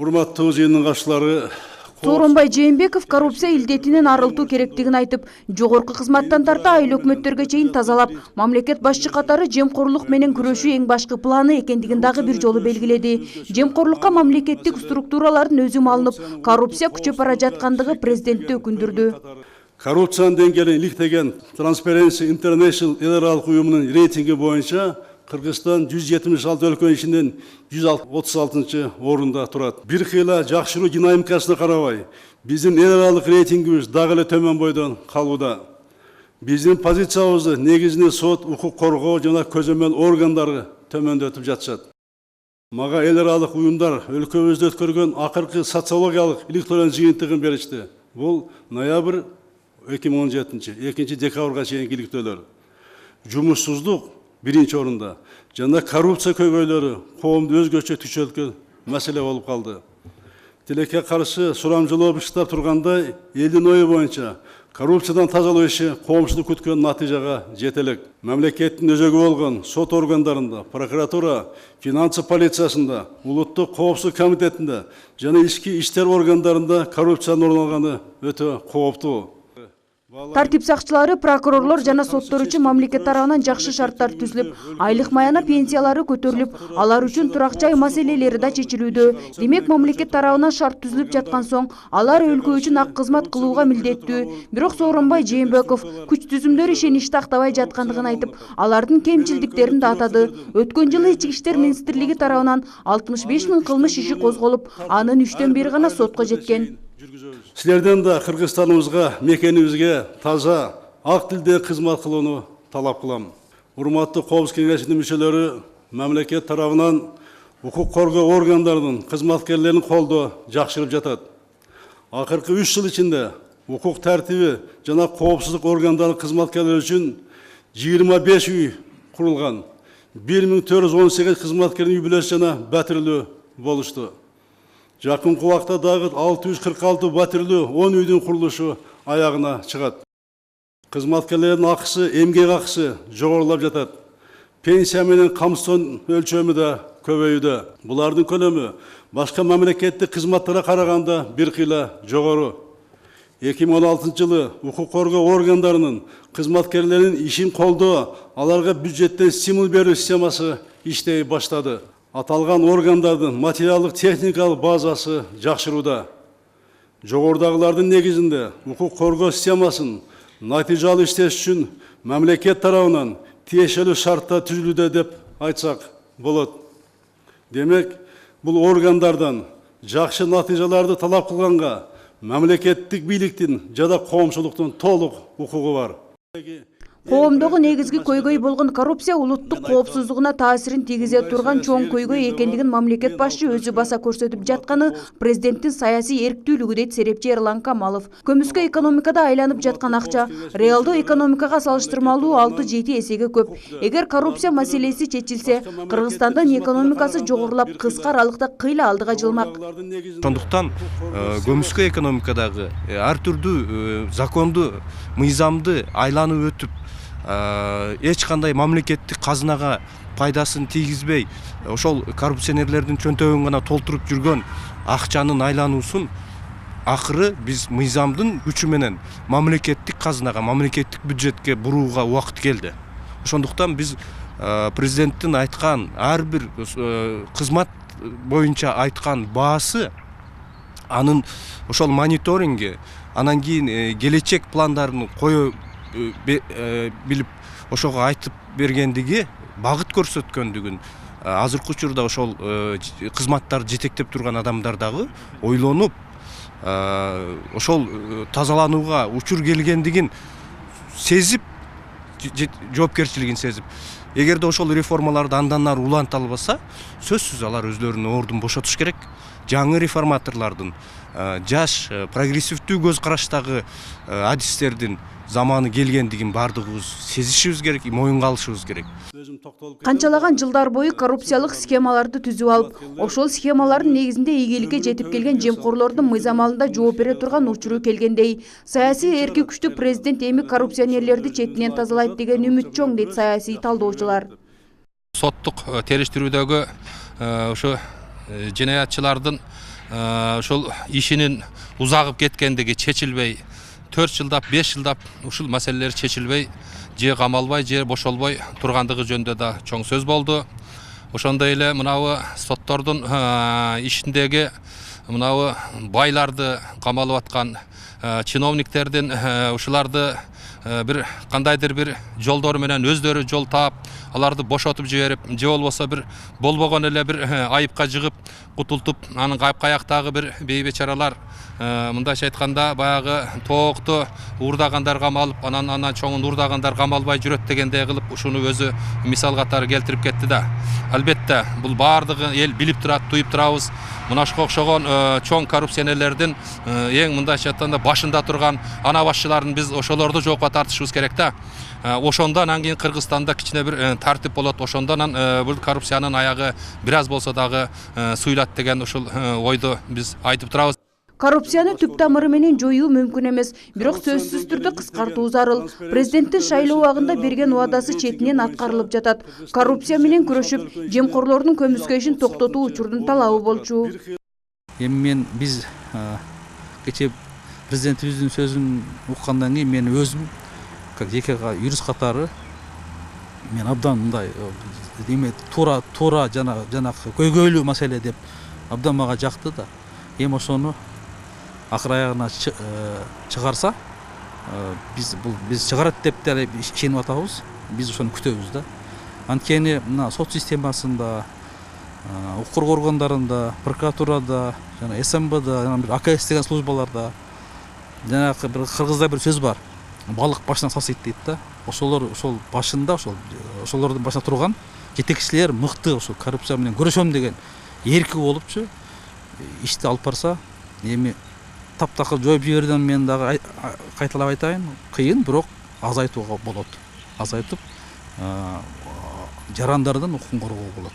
Урматтуу жыйындын катчылары, Сооронбай Жээнбеков коррупция илдетинен арылтуу керектигин айтып, жогорку кызматтан тарта айыл өкмөттөргө чейин тазалап, мамлекет башчы катары жемкорлук менен күрөшүү эң башкы планы экендигин дагы бир жолу белгиледи. Жемкорлукка мамлекеттик структуралардын өзү малынып, коррупция күчөп бара жаткандыгы президентти өкүндүрдү. Коррупциянын деңгээлин иликтеген Transparency International эл аралык уюмунун рейтинги боюнча Кыргызстан 176 өлкөнүн ичинен 136 орунда турат. Бир кыйла жакшыруу динамикасына карабай, биздин эл аралык рейтингибиз дагы эле төмөн бойдон калууда. Биздин позициябызды негизинен сот, укук коргоо жана көзөмөл органдары төмөндөтүп жатышат. Мага эл аралык уюмдар өлкөбүздө өткөргөн акыркы социологиялык иликтөөнүн жыйынтыгын беришти. Бул ноябрь 2017, 2 декабрга чейинки иликтөөлөр. Жумушсуздук биринчи орунда жана коррупция көйгөйлөрү коомду өзгөчө түшөлткөн маселе болуп калды. Тилекке каршы сурамжылоо быштап тургандай, элдин ою боюнча коррупциядан тазалоо иши коомчулук күткөн натыйжага жете элек. Мамлекеттин өзөгү болгон сот органдарында, прокуратура, финансы полициясында, улуттук коопсуздук комитетинде жана ички иштер органдарында коррупциянын орун алганы өтө кооптуу. Тартип сакчылары, прокурорлор жана соттор үчүн мамлекет тарабынан жакшы шарттар түзүлүп, айлык маяна пенсиялары көтөрүлүп, алар үчүн турак жай маселелери да чечилүүдө. Демек, мамлекет тарабынан шарт түзүлүп жаткан соң, алар өлкө үчүн ак кызмат кылууга милдеттүү. Бирок Сооронбай Жээнбеков күч түзүмдөр ишеничти актабай жаткандыгын айтып, алардын кемчилдиктерин да атады. Өткөн жылы Ички иштер министрлиги тарабынан 65 000 кылмыш иши козголуп, анын 3төн 1 гана сотко жеткен. Силерден да Кыргызстаныбызга, мекенибизге таза, ак тилде кызмат кылууну талап кылам. Урматтуу Коопсуздук кеңешинин мүчөлөрү, мамлекет тарабынан укук коргоо органдарынын кызматкерлерин колдоо жакшырып жатат. Акыркы 3 жыл ичинде укук тартиби жана коопсуздук органдарынын кызматкерлери үчүн 25 үй курулган. 1418 кызматкердин үй бүлөсү жана батирлүү болушту. Жакынкы убакта дагы 646 батирлүү 10 үйдүн курулушу аягына чыгат. Кызматкерлердин акысы, эмгек акысы жогорулап жатат. Пенсия менен камсыздын өлчөмү да көбөйүүдө. Булардын көлөмү башка мамлекеттик кызматтарга караганда бир кыйла жогору. 2016 жылы укук коргоо органдарынын кызматкерлеринин ишин колдоо, аларга бюджеттен стимул берүү системасы иштей баштады. Аталган органдардын материалдык техникалык базасы жакшырууда. Жогорудагылардын негизинде укук коргоо системасын натыйжалуу иштеш үчүн мамлекет тарабынан тиешелүү шарттар түзүлүүдө деп айтсак болот. Демек, бул органдардан жакшы натыйжаларды талап кылганга мамлекеттик бийликтин жада коомчулуктун толук укугу бар. Коомдогу негизги көйгөй болгон коррупция улуттук коопсуздугуна таасирин тийгизе турган чоң көйгөй экендигин мамлекет башчы өзү баса көрсөтүп жатканы президенттин саясий эрктүүлүгү дейт серепчи Эрлан Камалов. Көмүскө экономикада айланып жаткан акча реалдуу экономикага салыштырмалуу 6-7 эсеге көп. Эгер коррупция маселеси чечилсе, Кыргызстандын экономикасы жогорулап, кыска аралыкта кыйла алдыга жылмак. Ошондуктан көмүскө экономикадагы ар түрдүү законду, мыйзамды айланып өтүп, эч кандай мамлекеттик казынага пайдасын тийгизбей, ошол коррупционерлердин чөнтөгүн гана толтуруп жүргөн акчанын айлануусун акыры биз мыйзамдын күчү менен мамлекеттик казынага, мамлекеттик бюджетке бурууга убакыт келди. Ошондуктан биз президенттин айткан ар бир кызмат боюнча айткан баасы, анын ошол мониторинги, анан кийин келечек пландарын кое билип ошого айтып бергендиги, багыт көрсөткөндүгүн азыркы учурда ошол кызматтарды жетектеп турган адамдар дагы ойлонуп, ошол тазаланууга учур келгендигин сезип, жоопкерчилигин сезип, эгерде ошол реформаларды андан ары уланта албаса, сөзсүз алар өзлөрүнүн ордун бошотуш керек. Жаңы реформаторлордун, жаш, прогрессивдүү көз караштагы адистердин заманы келгендигин бардыгыбыз сезишибиз керек, моюнга алышыбыз керек. Канчалаган жылдар бою коррупциялык схемаларды түзүп алып, ошол схемалардын негизинде ийгиликке жетип келген жемкорлордун мыйзам алдында жооп бере турган учуру келгендей. Саясий эрки күчтүү президент эми коррупционерлерди четинен тазалайт деген үмүт чоң дейт саясий талдоочулар. Соттук териштирүүдөгү ошо жинаятчылардын ошол ишинин узагып кеткендиги чечилбей 4 жылдап 5 жылдап ушул маселелер чечилбей же камалбай же бошолбой тургандыгы жөнүндө да чоң сөз болду. Ошондой эле мынабы соттордун ишиндеги мынабы байларды камалып аткан чиновниктердин ушуларды bir кандайдыр bir жолдор менен өздөрү жол таап аларды бошотуп жиберип же болбосо bir болбогон эле bir айыпка жыгып кутултуп анын каяктагы bir бейбечаралар мындайча айтканда баягы тоокту уурдагандар камалып анан чоңун уурдагандар камалбай жүрөт дегендей кылып ушуну өзү мисал катары келтирип кетти да. Албетте бул баардыгы эл билип турат, туюп турабыз. Мына ушуга окшогон чоң коррупционерлердин эң мындайча айтканда башында турган ана башчыларын биз ошолорду жоопко тартышыбыз керек да. Ошондон анан кийин Кыргызстанда кичине бир тартип болот. Ошондон бул коррупциянын аягы бир аз болсо дагы суйлат деген ушул ойду биз айтып турабыз. Коррупцияны түп тамыры менен жоюу мүмкүн эмес, бирок сөзсүз түрдө кыскартуу зарыл. Президенттин шайлоо убагында берген убадасы четинен аткарылып жатат. Коррупция менен күрөшүп, жемкорлордун көмүскө ишин токтотуу учурдун талабы болчу. Мен биз кечээ президентибиздин сөзүн уккандан кийин мен өзүм как жеке юрист катары мен абдан мындай туура жанагы көйгөйлүү маселе деп абдан мага жакты да. Эми ошону акыр аягына чыгарса биз чыгарат деп деле ишенип атабыз. Биз ошону күтөбүз да. Анткени мына сот системасында, укук органдарында, прокуратурада, жана СМБда, жана бир АКС деген службаларда жанагы бир кыргызда бир сөз бар. Балык башынан сасыйт дейт да. Ошол башында ошолордун башында турган жетекчилер мыкты ошол коррупция менен күрөшөм деген эрки болупчу ишти алып барса, эми таптакыр жоюп жиберден мен дагы кайталап айтайын, кыйын, бирок азайтууга болот. Азайтып жарандардын укугун коргоо болот.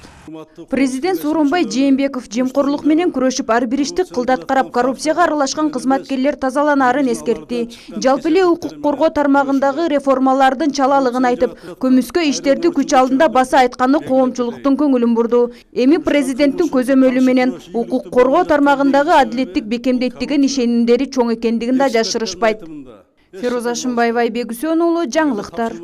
Президент Сооронбай Жээнбеков жемкорлук менен күрөшүп ар бир ишти кылдат карап, коррупцияга аралашкан кызматкерлер тазаланаарын эскертти. Жалпы эле укук коргоо тармагындагы реформалардын чалалыгын айтып, көмүскө иштерди күч алдында баса айтканы коомчулуктун көңүлүн бурду. Эми президенттин көзөмөлү менен укук коргоо тармагындагы адилеттик бекемдейт деген ишенимдери чоң экендигин да жашырышпайт. Фируза Шымбаева, Айбек Үсөнұлы, жаңылыктар.